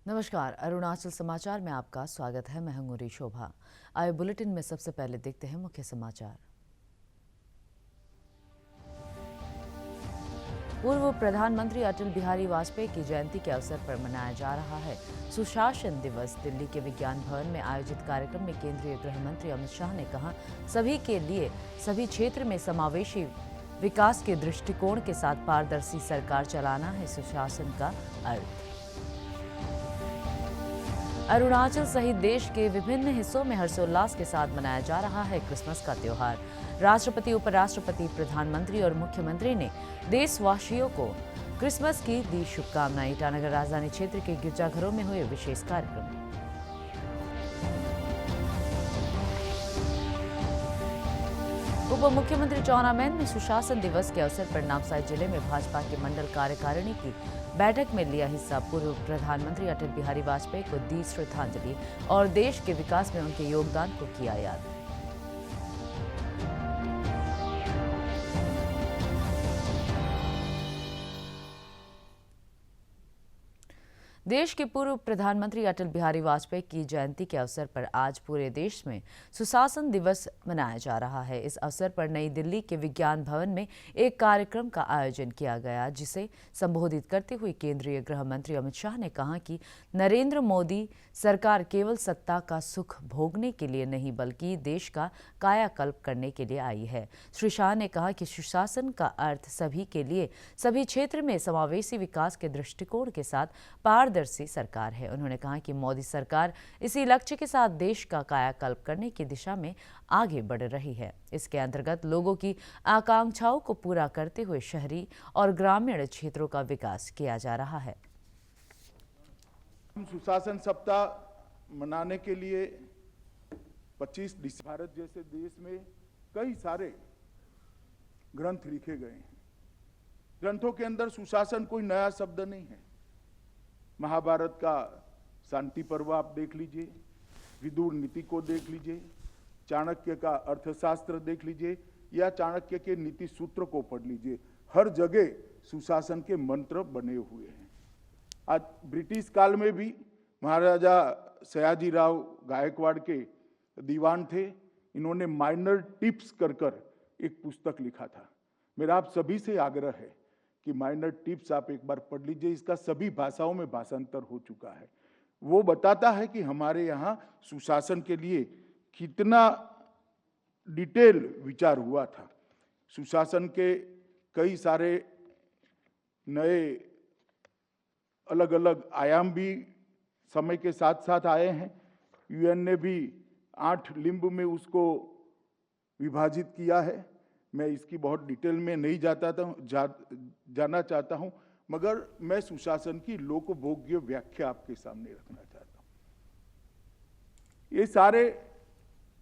नमस्कार, अरुणाचल समाचार में आपका स्वागत है। मैं हूं शोभा। आए बुलेटिन में सबसे पहले देखते हैं मुख्य समाचार। पूर्व प्रधानमंत्री अटल बिहारी वाजपेयी की जयंती के अवसर पर मनाया जा रहा है सुशासन दिवस। दिल्ली के विज्ञान भवन में आयोजित कार्यक्रम में केंद्रीय गृह मंत्री अमित शाह ने कहा, सभी के लिए सभी क्षेत्र में समावेशी विकास के दृष्टिकोण के साथ पारदर्शी सरकार चलाना है सुशासन का अर्थ। अरुणाचल सहित देश के विभिन्न हिस्सों में हर्षोल्लास के साथ मनाया जा रहा है क्रिसमस का त्योहार। राष्ट्रपति, उपराष्ट्रपति, प्रधानमंत्री और मुख्यमंत्री ने देशवासियों को क्रिसमस की दी शुभकामनाएं। ईटानगर राजधानी क्षेत्र के गिरजाघरों में हुए विशेष कार्यक्रम। उप मुख्यमंत्री चाउना मैन ने सुशासन दिवस के अवसर पर नामसाई जिले में भाजपा के मंडल कार्यकारिणी की बैठक में लिया हिस्सा। पूर्व प्रधानमंत्री अटल बिहारी वाजपेयी को दी श्रद्धांजलि और देश के विकास में उनके योगदान को किया याद। देश के पूर्व प्रधानमंत्री अटल बिहारी वाजपेयी की जयंती के अवसर पर आज पूरे देश में सुशासन दिवस मनाया जा रहा है। इस अवसर पर नई दिल्ली के विज्ञान भवन में एक कार्यक्रम का आयोजन किया गया, जिसे संबोधित करते हुए केंद्रीय गृह मंत्री अमित शाह ने कहा कि नरेंद्र मोदी सरकार केवल सत्ता का सुख भोगने के लिए नहीं बल्कि देश का कायाकल्प करने के लिए आई है। श्री शाह ने कहा कि सुशासन का अर्थ सभी के लिए सभी क्षेत्र में समावेशी विकास के दृष्टिकोण के साथ पारदर्शी सरकार है। उन्होंने कहा कि मोदी सरकार इसी लक्ष्य के साथ देश का कायाकल्प करने की दिशा में आगे बढ़ रही है। इसके अंतर्गत लोगों की आकांक्षाओं को पूरा करते हुए शहरी और ग्रामीण क्षेत्रों का विकास किया जा रहा है। हम सुशासन सप्ताह मनाने के लिए 25 दिसंबर भारत जैसे देश में कई सारे ग्रंथ लिखे गए हैं। ग्रंथों के अंदर सुशासन कोई नया शब्द नहीं है। महाभारत का शांति पर्व आप देख लीजिए, विदुर नीति को देख लीजिए, चाणक्य का अर्थशास्त्र देख लीजिए या चाणक्य के नीति सूत्र को पढ़ लीजिए। हर जगह सुशासन के मंत्र बने हुए हैं। आज ब्रिटिश काल में भी महाराजा सयाजीराव गायकवाड़ के दीवान थे। इन्होंने माइनर टिप्स कर एक पुस्तक लिखा था। मेरा आप सभी से आग्रह है कि माइनर टिप्स आप एक बार पढ़ लीजिए। इसका सभी भाषाओं में भाषांतर हो चुका है। वो बताता है कि हमारे यहाँ सुशासन के लिए कितना डिटेल विचार हुआ था। सुशासन के कई सारे नए अलग अलग आयाम भी समय के साथ साथ आए हैं। यूएन ने भी 8 लिंब में उसको विभाजित किया है। मैं इसकी बहुत डिटेल में नहीं जाना चाहता हूं, मगर मैं सुशासन की लोकभोग्य व्याख्या आपके सामने रखना चाहता हूं। ये सारे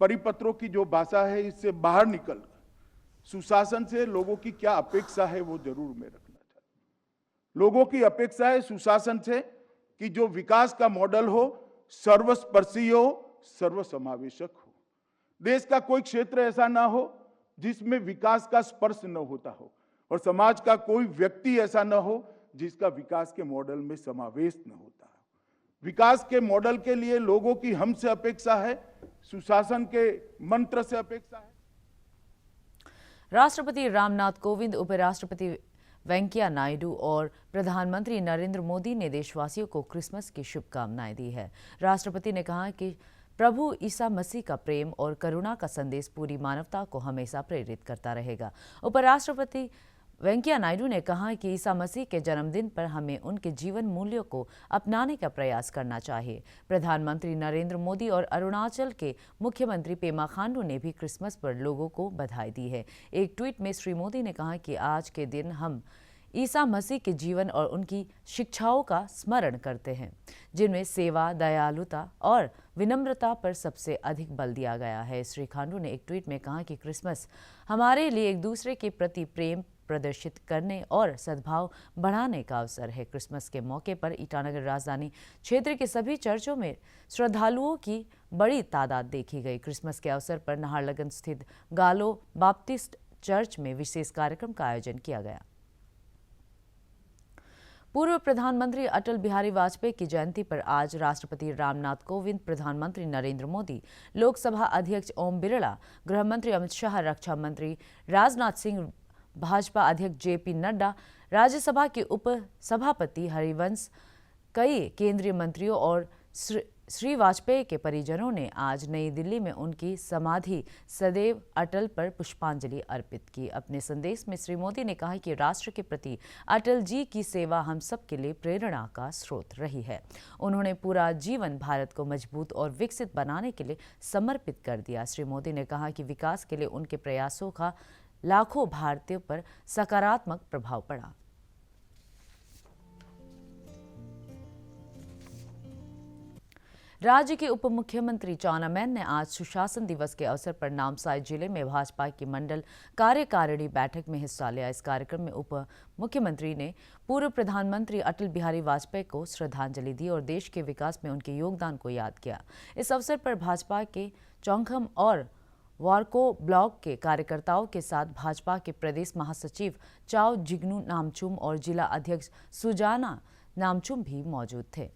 परिपत्रों की जो भाषा है, इससे बाहर निकल सुशासन से लोगों की क्या अपेक्षा है वो जरूर मैं रखना चाहता हूं। लोगों की अपेक्षा है सुशासन से कि जो विकास का मॉडल हो, सर्वस्पर्शी हो, सर्वसमावेशक हो। देश का कोई क्षेत्र ऐसा ना हो जिसमें विकास का स्पर्श न होता हो, और समाज का कोई व्यक्ति ऐसा न हो जिसका विकास के मॉडल में समावेश न होता हो। विकास के मॉडल के लिए लोगों की हमसे अपेक्षा है, सुशासन के मंत्र से अपेक्षा है। राष्ट्रपति रामनाथ कोविंद, उपराष्ट्रपति वेंकैया नायडू और प्रधानमंत्री नरेंद्र मोदी ने देशवासियों को क्रिसमस की शुभकामनाएं दी है। राष्ट्रपति ने कहा कि प्रभु ईसा मसीह का प्रेम और करुणा का संदेश पूरी मानवता को हमेशा प्रेरित करता रहेगा। उपराष्ट्रपति वेंकैया नायडू ने कहा कि ईसा मसीह के जन्मदिन पर हमें उनके जीवन मूल्यों को अपनाने का प्रयास करना चाहिए। प्रधानमंत्री नरेंद्र मोदी और अरुणाचल के मुख्यमंत्री पेमा खांडू ने भी क्रिसमस पर लोगों को बधाई दी है। एक ट्वीट में श्री मोदी ने कहा कि आज के दिन हम ईसा मसीह के जीवन और उनकी शिक्षाओं का स्मरण करते हैं, जिनमें सेवा, दयालुता और विनम्रता पर सबसे अधिक बल दिया गया है। श्री खांडू ने एक ट्वीट में कहा कि क्रिसमस हमारे लिए एक दूसरे के प्रति प्रेम प्रदर्शित करने और सद्भाव बढ़ाने का अवसर है। क्रिसमस के मौके पर ईटानगर राजधानी क्षेत्र के सभी चर्चों में श्रद्धालुओं की बड़ी तादाद देखी गई। क्रिसमस के अवसर पर नाहरलगुन स्थित गालो बाप्टिस्ट चर्च में विशेष कार्यक्रम का आयोजन किया गया। पूर्व प्रधानमंत्री अटल बिहारी वाजपेयी की जयंती पर आज राष्ट्रपति रामनाथ कोविंद, प्रधानमंत्री नरेंद्र मोदी, लोकसभा अध्यक्ष ओम बिरला, गृह मंत्री अमित शाह, रक्षा मंत्री राजनाथ सिंह, भाजपा अध्यक्ष जेपी नड्डा, राज्यसभा के उप सभापति हरिवंश, कई केंद्रीय मंत्रियों और श्री वाजपेयी के परिजनों ने आज नई दिल्ली में उनकी समाधि सदैव अटल पर पुष्पांजलि अर्पित की। अपने संदेश में श्री मोदी ने कहा कि राष्ट्र के प्रति अटल जी की सेवा हम सब के लिए प्रेरणा का स्रोत रही है। उन्होंने पूरा जीवन भारत को मजबूत और विकसित बनाने के लिए समर्पित कर दिया। श्री मोदी ने कहा कि विकास के लिए उनके प्रयासों का लाखों भारतीयों पर सकारात्मक प्रभाव पड़ा। राज्य के उप मुख्यमंत्री चाउना मैन ने आज सुशासन दिवस के अवसर पर नामसाई जिले में भाजपा की मंडल कार्यकारिणी बैठक में हिस्सा लिया। इस कार्यक्रम में उप मुख्यमंत्री ने पूर्व प्रधानमंत्री अटल बिहारी वाजपेयी को श्रद्धांजलि दी और देश के विकास में उनके योगदान को याद किया। इस अवसर पर भाजपा के चौंखम और वारको ब्लॉक के कार्यकर्ताओं के साथ भाजपा के प्रदेश महासचिव चाओ जिग्नू नामचुम और जिला अध्यक्ष सुजाना नामचुम भी मौजूद थे।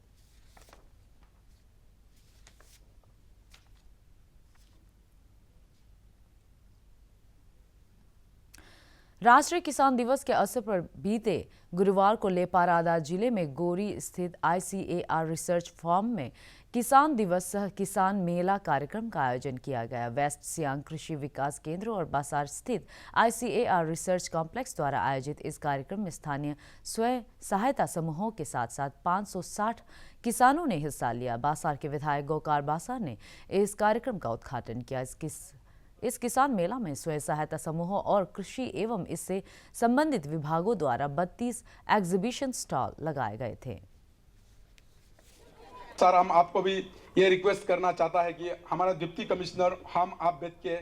राष्ट्रीय किसान दिवस के अवसर पर बीते गुरुवार को लेपारादा जिले में गोरी स्थित ICAR रिसर्च फार्म में किसान दिवस सह किसान मेला कार्यक्रम का आयोजन किया गया। वेस्ट सियांग कृषि विकास केंद्र और बासार स्थित ICAR रिसर्च कॉम्प्लेक्स द्वारा आयोजित इस कार्यक्रम में स्थानीय स्वयं सहायता समूहों के साथ साथ 560 किसानों ने हिस्सा लिया। बासार के विधायक गोकार बासार ने इस कार्यक्रम का उद्घाटन किया। इस किसान मेला में स्वयं सहायता समूहों और कृषि एवं इससे संबंधित विभागों द्वारा 32 एग्जीबिशन स्टॉल लगाए गए थे। सर, हम आपको भी ये रिक्वेस्ट करना चाहता है कि हमारा डिप्टी कमिश्नर हम आप बैठ के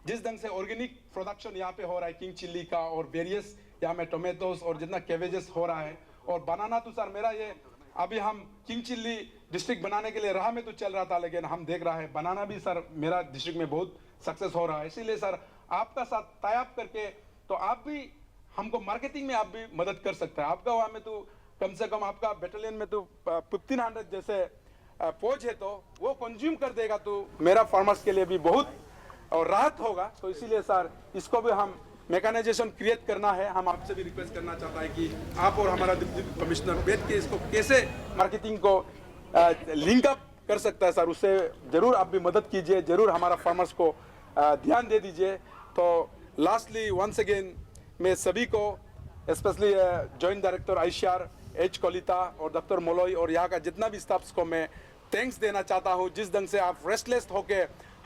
जिस ढंग से ऑर्गेनिक प्रोडक्शन यहाँ पे हो रहा है किंग चिल्ली का और वेरियस यहाँ में टोमेटोस और जितना कैबेजेस हो रहा है और बनाना, तो सर मेरा ये अभी हम किंग चिल्ली डिस्ट्रिक्ट बनाने के लिए राह में तो चल रहा था, लेकिन हम देख रहा है बनाना भी सर मेरा डिस्ट्रिक्ट में बहुत सक्सेस हो रहा है। इसीलिए सर आपका साथ टाई अप करके तो आप भी हमको मार्केटिंग में आप भी मदद कर सकते हैं। आपका वहाँ में तो कम से कम आपका बैटालियन में तो 1500 जैसे फौज है, तो वो कंज्यूम कर देगा तो मेरा फार्मर्स के लिए भी बहुत और राहत होगा। तो इसीलिए सर इसको भी हम मैकेनाइजेशन क्रिएट करना है। हम आपसे भी रिक्वेस्ट करना चाहता है कि आप और हमारा डिप्टी कमिश्नर बैठ के इसको कैसे मार्केटिंग को लिंक अप कर सकता है सर, उससे जरूर आप भी मदद कीजिए, जरूर हमारा फार्मर्स को ध्यान दे दीजिए। तो लास्टली वंस अगेन मैं सभी को specially joint director ICR H Kolita और डॉक्टर मोलोई और यहाँ का जितना भी स्टाफ्स को मैं थैंक्स देना चाहता हूँ। जिस ढंग से आप रेस्टलेस होके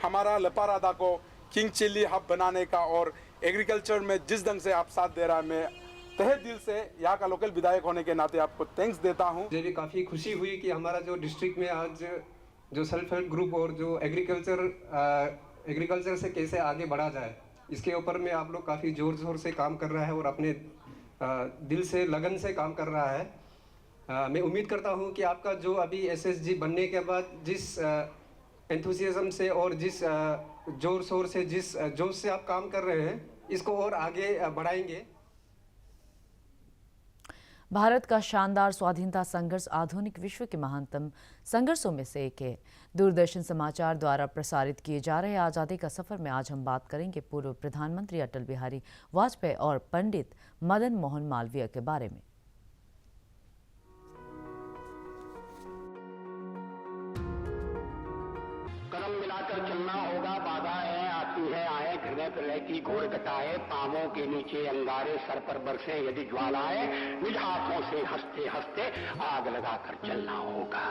हमारा लेपारादा को किंग चिल्ली हब बनाने का और एग्रीकल्चर में जिस ढंग से आप साथ दे रहा है, मैं तहे दिल से यहाँ का लोकल विधायक होने के नाते आपको थैंक्स देता हूँ। मुझे भी काफ़ी खुशी हुई कि हमारा जो डिस्ट्रिक्ट में आज जो सेल्फ हेल्प ग्रुप और जो एग्रीकल्चर से कैसे आगे बढ़ा जाए, इसके ऊपर में आप लोग काफ़ी ज़ोर ज़ोर से काम कर रहा है और अपने दिल से लगन से काम कर रहा है। मैं उम्मीद करता हूँ कि आपका जो अभी SSG बनने के बाद जिस एंथुसियाज्म से और जिस जोर शोर से जिस जोश से आप काम कर रहे हैं, इसको और आगे बढ़ाएंगे। भारत का शानदार स्वाधीनता संघर्ष आधुनिक विश्व के महानतम संघर्षों में से एक है। दूरदर्शन समाचार द्वारा प्रसारित किए जा रहे आज़ादी का सफर में आज हम बात करेंगे पूर्व प्रधानमंत्री अटल बिहारी वाजपेयी और पंडित मदन मोहन मालवीय के बारे में। कदम मिलाकर चलना होगा, बाधाएं आती है आए, हृदय प्रलय की घोर घटाए, पांवों के नीचे अंगारे, सर पर बरसे यदि ज्वालाएं, निज हाथों से हंसते हंसते आग लगाकर चलना होगा,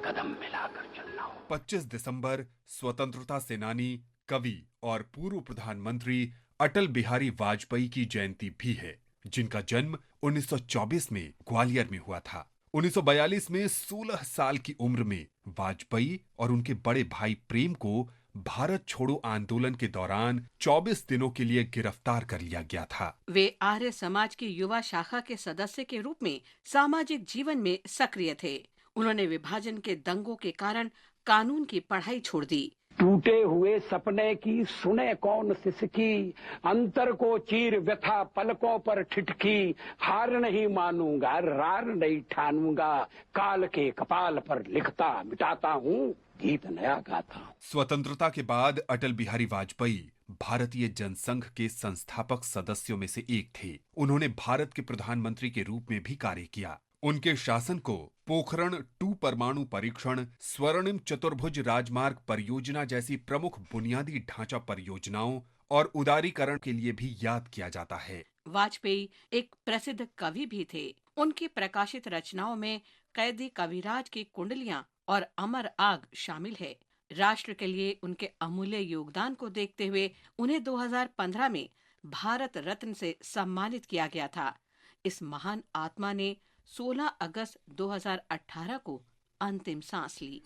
कदम मिलाकर चलना होगा। 25 दिसंबर स्वतंत्रता सेनानी, कवि और पूर्व प्रधानमंत्री अटल बिहारी वाजपेयी की जयंती भी है, जिनका जन्म 1924 में ग्वालियर में हुआ था। 1942 में 16 साल की उम्र में वाजपेयी और उनके बड़े भाई प्रेम को भारत छोड़ो आंदोलन के दौरान 24 दिनों के लिए गिरफ्तार कर लिया गया था। वे आर्य समाज की युवा शाखा के सदस्य के रूप में सामाजिक जीवन में सक्रिय थे। उन्होंने विभाजन के दंगों के कारण कानून की पढ़ाई छोड़ दी। टूटे हुए सपने की सुने कौन सिसकी, अंतर को चीर व्यथा पलकों पर ठिठकी, हार नहीं मानूंगा रार नहीं ठानूंगा, काल के कपाल पर लिखता मिटाता हूँ, गीत नया गाता हूँ। स्वतंत्रता के बाद अटल बिहारी वाजपेयी भारतीय जनसंघ के संस्थापक सदस्यों में से एक थे। उन्होंने भारत के प्रधानमंत्री के रूप में भी कार्य किया। उनके शासन को पोखरण 2 परमाणु परीक्षण, स्वर्णिम चतुर्भुज राजमार्ग परियोजना जैसी प्रमुख बुनियादी ढांचा परियोजनाओं और उदारीकरण के लिए भी याद किया जाता है। वाजपेयी एक प्रसिद्ध कवि भी थे। उनकी प्रकाशित रचनाओं में कैदी कविराज की कुंडलियां और अमर आग शामिल है। राष्ट्र के लिए उनके अमूल्य योगदान को देखते हुए उन्हें 2015 में भारत रत्न से सम्मानित किया गया था। इस महान आत्मा ने 16 अगस्त 2018 को अंतिम सांस ली।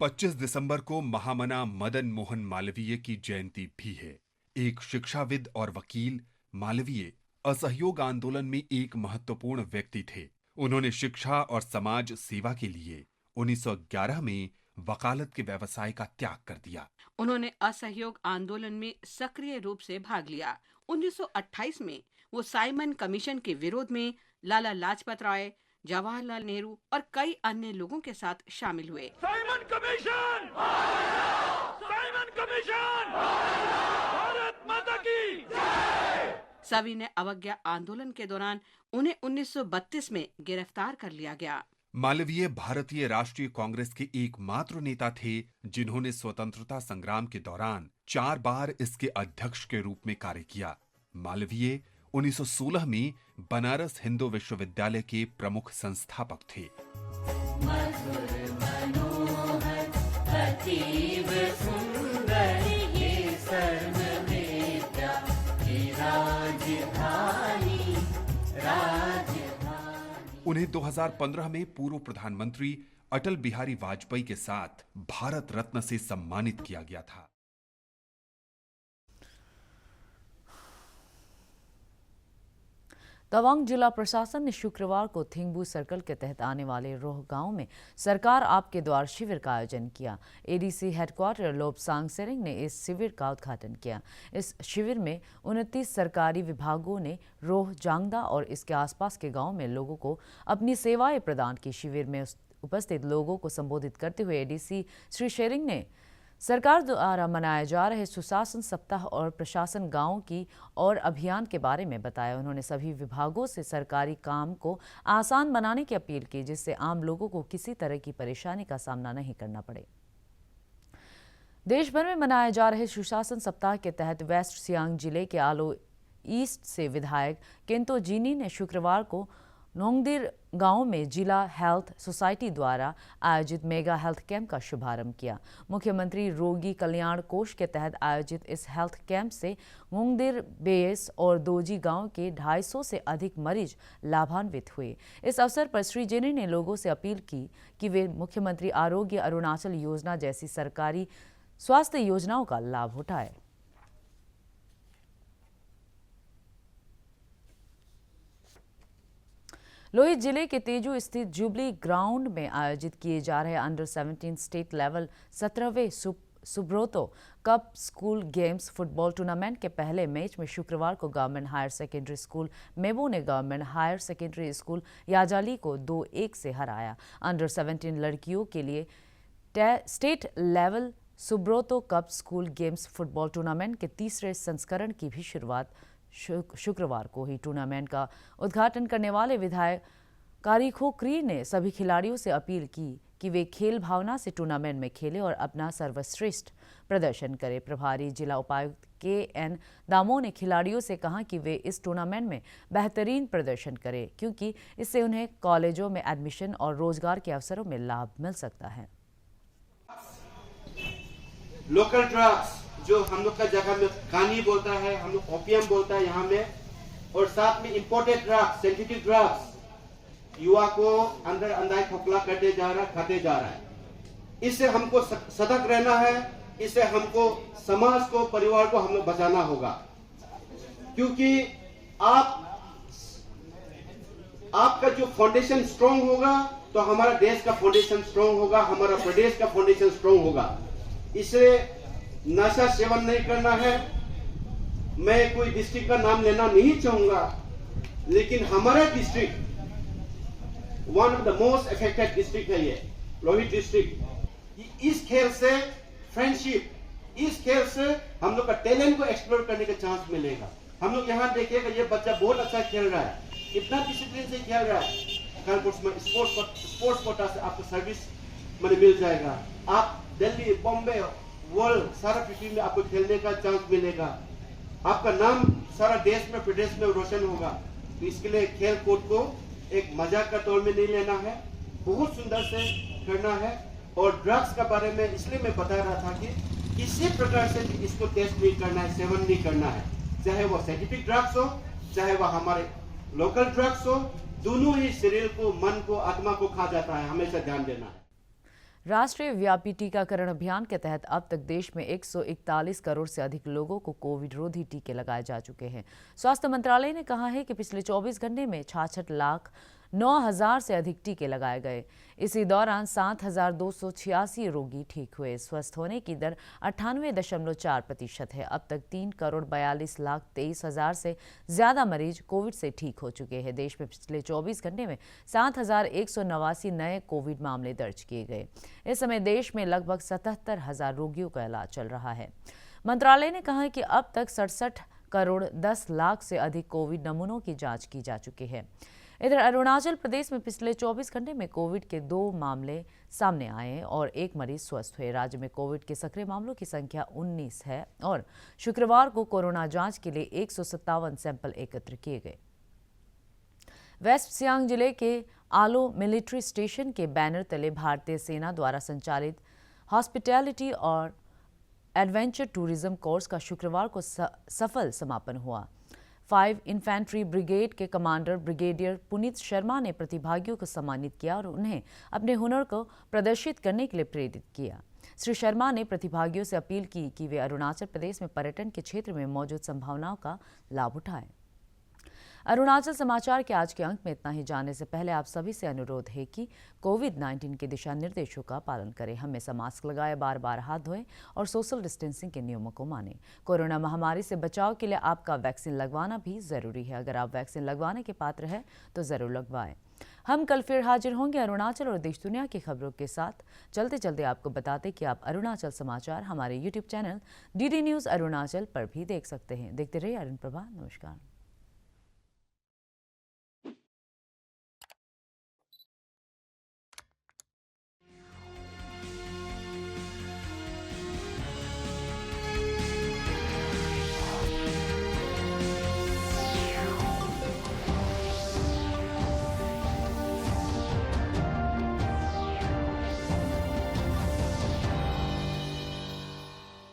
पच्चीस दिसंबर को महामना मदन मोहन मालवीय की जयंती भी है। एक शिक्षाविद और वकील, मालवीय असहयोग आंदोलन में एक महत्वपूर्ण व्यक्ति थे। उन्होंने शिक्षा और समाज सेवा के लिए 1911 में वकालत के व्यवसाय का त्याग कर दिया। उन्होंने असहयोग आंदोलन में सक्रिय रूप से भाग लिया। 1928 में वो साइमन कमीशन के विरोध में लाला लाजपत राय, जवाहरलाल नेहरू और कई अन्य लोगों के साथ शामिल हुए। Simon commission! Simon commission! Bharat माता की जय! सविनय ने अवज्ञा आंदोलन के दौरान उन्हें 1932 में गिरफ्तार कर लिया गया। मालवीय भारतीय राष्ट्रीय कांग्रेस के एकमात्र नेता थे जिन्होंने स्वतंत्रता संग्राम के दौरान 4 बार इसके अध्यक्ष के रूप में कार्य किया। मालवीय 1916 में बनारस हिंदू विश्वविद्यालय के प्रमुख संस्थापक थे। उन्हें 2015 में पूर्व प्रधानमंत्री अटल बिहारी वाजपेयी के साथ भारत रत्न से सम्मानित किया गया था। तवांग जिला प्रशासन ने शुक्रवार को थिंगबू सर्कल के तहत आने वाले रोह गांव में सरकार आपके द्वार शिविर का आयोजन किया। एडीसी हेडक्वार्टर लोबसांग सेरिंग ने इस शिविर का उद्घाटन किया। इस शिविर में 29 सरकारी विभागों ने रोह, जांगदा और इसके आसपास के गांव में लोगों को अपनी सेवाएं प्रदान की। शिविर में उपस्थित लोगों को संबोधित करते हुए एडीसी श्री शेरिंग ने सरकार द्वारा मनाए जा रहे सुशासन सप्ताह और प्रशासन गांव की और अभियान के बारे में बताया। उन्होंने सभी विभागों से सरकारी काम को आसान बनाने की अपील की, जिससे आम लोगों को किसी तरह की परेशानी का सामना नहीं करना पड़े। देश भर में मनाए जा रहे सुशासन सप्ताह के तहत वेस्ट सियांग जिले के आलो ईस्ट से विधायक केंतो जीनी ने शुक्रवार को नोंगदिर गांव में जिला हेल्थ सोसाइटी द्वारा आयोजित मेगा हेल्थ कैंप का शुभारंभ किया। मुख्यमंत्री रोगी कल्याण कोष के तहत आयोजित इस हेल्थ कैंप से नोंगदिर, बेयस और दोजी गांव के 250 से अधिक मरीज लाभान्वित हुए। इस अवसर पर श्री जेनी ने लोगों से अपील की कि वे मुख्यमंत्री आरोग्य अरुणाचल योजना जैसी सरकारी स्वास्थ्य योजनाओं का लाभ उठाएं। लोहित जिले के तेजू स्थित जुबली ग्राउंड में आयोजित किए जा रहे अंडर 17 स्टेट लेवल 17वें Subroto cup school games football tournament के पहले मैच में शुक्रवार को government higher secondary school Mebo ने government higher secondary school Yazali को 2-1 से हराया। अंडर 17 लड़कियों के लिए state level Subroto cup school games football tournament के तीसरे संस्करण की भी शुरुआत शुक्रवार को ही। टूर्नामेंट का उद्घाटन करने वाले विधायक कारिखो क्री ने सभी खिलाड़ियों से अपील की कि वे खेल भावना से टूर्नामेंट में खेलें और अपना सर्वश्रेष्ठ प्रदर्शन करें। प्रभारी जिला उपायुक्त KN दामो ने खिलाड़ियों से कहा कि वे इस टूर्नामेंट में बेहतरीन प्रदर्शन करें, क्योंकि इससे उन्हें कॉलेजों में एडमिशन और रोजगार के अवसरों में लाभ मिल सकता है। लोकल ड्रग्स जो हम लोग का जगह में कानी बोलता है, हम लोग ओपियम बोलता है यहाँ में, और साथ में इंपोर्टेड ड्रग्स, सिंथेटिक ड्रग्स युवा को अंदर अंधाई खोखला करते जा रहा है, खाते जा रहा है। इससे हमको सतर्क रहना है। इससे हमको समाज को, परिवार को हम लोग बचाना होगा, क्योंकि आप आपका जो फाउंडेशन स्ट्रांग होगा तो हमारा देश का फाउंडेशन स्ट्रांग होगा, हमारा प्रदेश का फाउंडेशन स्ट्रांग होगा। इसे नशा सेवन नहीं करना है। मैं कोई डिस्ट्रिक्ट का नाम लेना नहीं चाहूंगा, लेकिन हमारा district one of the most affected district है ये लोहित डिस्ट्रिक्ट। इस खेल से फ्रेंडशिप, इस खेल से हम लोग का टैलेंट को एक्सप्लोर करने का चांस मिलेगा। हम लोग यहाँ देखिएगा ये बच्चा बहुत अच्छा खेल रहा है, कितना डिसिप्लिन से खेल रहा है। कल में स्पोर्ट्स कोटा से आपको सर्विस मैंने मिल जाएगा। आप दिल्ली, बॉम्बे, वर्ल्ड सारा पृथ्वी में आपको खेलने का चांस मिलेगा। आपका नाम सारा देश में, प्रदेश में रोशन होगा। तो इसके लिए खेल कूद को एक मजाक का तौर में नहीं लेना है, बहुत सुंदर से करना है। और ड्रग्स के बारे में इसलिए मैं बता रहा था कि किसी प्रकार से भी इसको टेस्ट नहीं करना है, सेवन नहीं करना है। चाहे वो साइंटिफिक ड्रग्स हो, चाहे वो हमारे लोकल ड्रग्स हो, दोनों ही शरीर को, मन को, आत्मा को खा जाता है। हमेशा ध्यान देना है। राष्ट्रीय व्यापी टीकाकरण अभियान के तहत अब तक देश में 141 करोड़ से अधिक लोगों को कोविड रोधी टीके लगाए जा चुके हैं। स्वास्थ्य मंत्रालय ने कहा है कि पिछले 24 घंटे में 66,09,000 से अधिक टीके लगाए गए। इसी दौरान 7,286 रोगी ठीक हुए। स्वस्थ होने की दर 98.4% है। अब तक 3,42,23,000 से ज्यादा मरीज कोविड से ठीक हो चुके हैं। देश में पिछले 24 घंटे में 7,189 नए कोविड मामले दर्ज किए गए। इस समय देश में लगभग 77,000 रोगियों का इलाज चल रहा है। मंत्रालय ने कहा है कि अब तक 67 करोड़ 10 लाख से अधिक कोविड नमूनों की जांच की जा चुकी है। इधर अरुणाचल प्रदेश में पिछले 24 घंटे में कोविड के 2 मामले सामने आए और 1 मरीज स्वस्थ हुए। राज्य में कोविड के सक्रिय मामलों की संख्या 19 है और शुक्रवार को कोरोना जांच के लिए 157 सैंपल एकत्र किए गए। वेस्ट सियांग जिले के आलो मिलिट्री स्टेशन के बैनर तले भारतीय सेना द्वारा संचालित हॉस्पिटैलिटी और एडवेंचर टूरिज्म कोर्स का शुक्रवार को सफल समापन हुआ। 5 इन्फेंट्री ब्रिगेड के कमांडर ब्रिगेडियर पुनीत शर्मा ने प्रतिभागियों को सम्मानित किया और उन्हें अपने हुनर को प्रदर्शित करने के लिए प्रेरित किया। श्री शर्मा ने प्रतिभागियों से अपील की कि वे अरुणाचल प्रदेश में पर्यटन के क्षेत्र में मौजूद संभावनाओं का लाभ उठाएं। अरुणाचल समाचार के आज के अंक में इतना ही। जाने से पहले आप सभी से अनुरोध है कि कोविड-19 के दिशा निर्देशों का पालन करें। हमेशा मास्क लगाएं, बार बार हाथ धोएं और सोशल डिस्टेंसिंग के नियमों को मानें। कोरोना महामारी से बचाव के लिए आपका वैक्सीन लगवाना भी जरूरी है। अगर आप वैक्सीन लगवाने के पात्र हैं तो जरूर लगवाएं। हम कल फिर हाजिर होंगे अरुणाचल और देश दुनिया की खबरों के साथ। चलते चलते आपको बताते कि आप अरुणाचल समाचार हमारे YouTube channel DD news Arunachal पर भी देख सकते हैं। देखते रहिए अरुण प्रभा। नमस्कार।